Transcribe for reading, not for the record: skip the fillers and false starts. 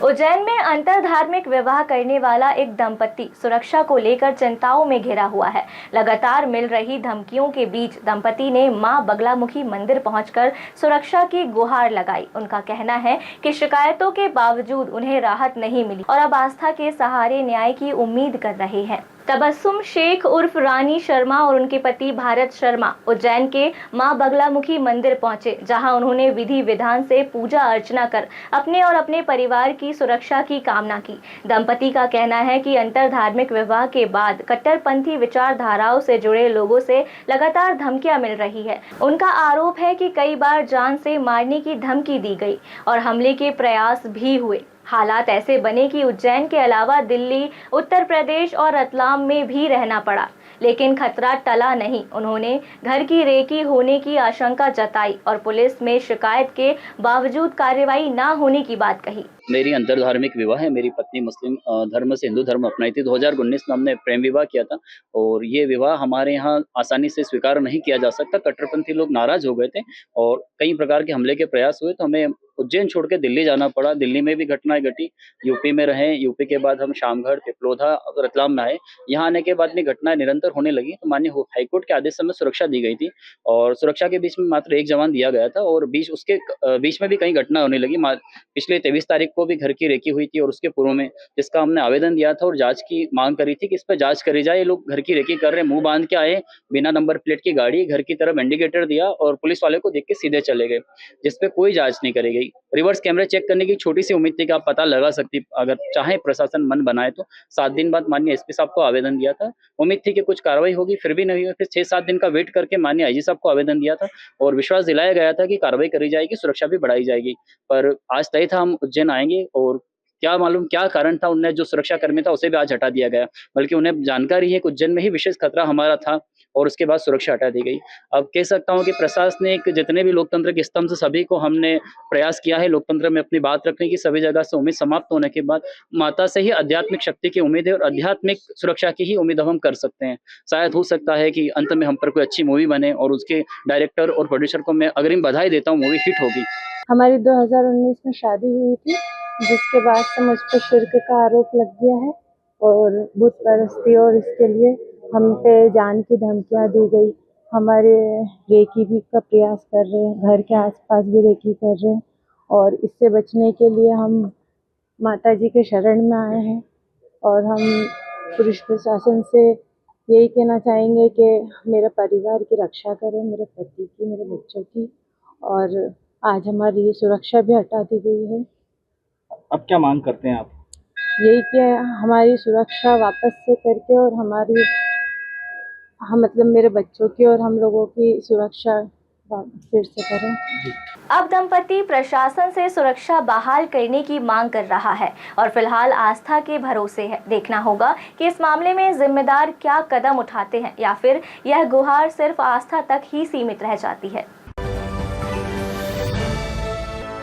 उज्जैन में अंतर धार्मिक विवाह करने वाला एक दंपति सुरक्षा को लेकर चिंताओं में घिरा हुआ है। लगातार मिल रही धमकियों के बीच दंपति ने मां बगलामुखी मंदिर पहुंचकर सुरक्षा की गुहार लगाई। उनका कहना है कि शिकायतों के बावजूद उन्हें राहत नहीं मिली और अब आस्था के सहारे न्याय की उम्मीद कर रहे हैं। तबस्सुम शेख उर्फ रानी शर्मा और उनके पति भारत शर्मा उज्जैन के मां बगलामुखी मंदिर पहुंचे, जहां उन्होंने विधि विधान से पूजा अर्चना कर अपने और अपने परिवार की सुरक्षा की कामना की। दंपति का कहना है कि अंतर धार्मिक विवाह के बाद कट्टरपंथी विचारधाराओं से जुड़े लोगों से लगातार धमकियां मिल रही है। उनका आरोप है कि कई बार जान से मारने की धमकी दी गई और हमले के प्रयास भी हुए। हालात ऐसे बने कि उज्जैन के अलावा दिल्ली, उत्तर प्रदेश और रतलाम में भी रहना पड़ा, लेकिन खतरा टला नहीं। उन्होंने घर की रेकी होने की आशंका जताई और पुलिस में शिकायत के बावजूद कार्रवाई न होने की बात कही। मेरी अंतर धार्मिक विवाह है। मेरी पत्नी मुस्लिम धर्म से हिंदू धर्म अपनाई थी। 2019 में हमने प्रेम विवाह किया था और ये विवाह हमारे यहाँ आसानी से स्वीकार नहीं किया जा सकता। कट्टरपंथी लोग नाराज हो गए थे और कई प्रकार के हमले के प्रयास हुए, तो हमें उज्जैन छोड़ के दिल्ली जाना पड़ा। दिल्ली में भी घटनाएं घटी, यूपी में रहे, यूपी के बाद हम शामगढ़, पिपलोधा, रतलाम में आए। यहाँ आने के बाद में घटनाएं निरंतर होने लगी, तो माननीय हाईकोर्ट के आदेश से हमें सुरक्षा दी गई थी और सुरक्षा के बीच में मात्र एक जवान दिया गया था और बीच में भी कई घटना होने लगी। पिछले 23 तारीख को भी घर की रेकी हुई थी और उसके पूर्व में, जिसका हमने आवेदन दिया था और जांच की मांग करी थी कि इस पर जांच करी जाए। ये लोग घर की रेकी कर रहे हैं, मुंह बांध के आए, बिना नंबर प्लेट की गाड़ी, घर की तरफ इंडिकेटर दिया और पुलिस वाले को देख के सीधे चले गए, जिसपे कोई जांच नहीं करी गई। रिवर्स कैमरे चेक करने की छोटी सी उम्मीद थी कि आप पता लगा सकती, अगर चाहे प्रशासन मन बनाए तो। 7 दिन बाद माननीय एसपी साहब को आवेदन दिया था, उम्मीद थी कि कुछ कार्रवाई होगी, फिर भी नहीं हुई। फिर 6-7 दिन का वेट करके माननीय आईजी साहब को आवेदन दिया था और विश्वास दिलाया गया था कि कार्रवाई करी जाएगी, सुरक्षा भी बढ़ाई जाएगी। पर आज तय था हम उज्जैन आएंगे और क्या मालूम क्या कारण था, उन्हें जो सुरक्षा कर्मी था उसे भी आज हटा दिया गया। बल्कि उन्हें जानकारी है कि उज्जैन में ही विशेष खतरा हमारा था और उसके बाद सुरक्षा हटा दी गई। अब कह सकता हूँ कि प्रशासनिक जितने भी लोकतंत्र के स्तंभ से सभी को हमने प्रयास किया है लोकतंत्र में अपनी बात रखने की। सभी जगह से उम्मीद समाप्त होने के बाद माता से ही आध्यात्मिक शक्ति की उम्मीद है और आध्यात्मिक सुरक्षा की ही उम्मीद अब हम कर सकते हैं। शायद हो सकता है कि अंत में हम पर कोई अच्छी मूवी बने और उसके डायरेक्टर और प्रोड्यूसर को मैं अग्रिम बधाई देता हूँ, मूवी हिट होगी। हमारी 2019 में शादी हुई थी, जिसके बाद से मुझ पर शिर्क का आरोप लग गया है और बुत परस्ती, और इसके लिए हम पे जान की धमकियां दी गई। हमारे रेकी भी का प्रयास कर रहे हैं, घर के आसपास भी रेकी कर रहे हैं और इससे बचने के लिए हम माता जी के शरण में आए हैं और हम पुलिस प्रशासन से यही कहना चाहेंगे कि मेरे परिवार की रक्षा करें, मेरे पति की, मेरे बच्चों की। और आज हमारी सुरक्षा भी हटा दी गई है। अब क्या मांग करते हैं आप? यही कि हमारी सुरक्षा वापस से करके और हम मतलब मेरे बच्चों की और हम लोगों की सुरक्षा फिर से करें। अब दंपति प्रशासन से सुरक्षा बहाल करने की मांग कर रहा है और फिलहाल आस्था के भरोसे है। देखना होगा कि इस मामले में जिम्मेदार क्या कदम उठाते हैं या फिर यह गुहार सिर्फ आस्था तक ही सीमित रह जाती है।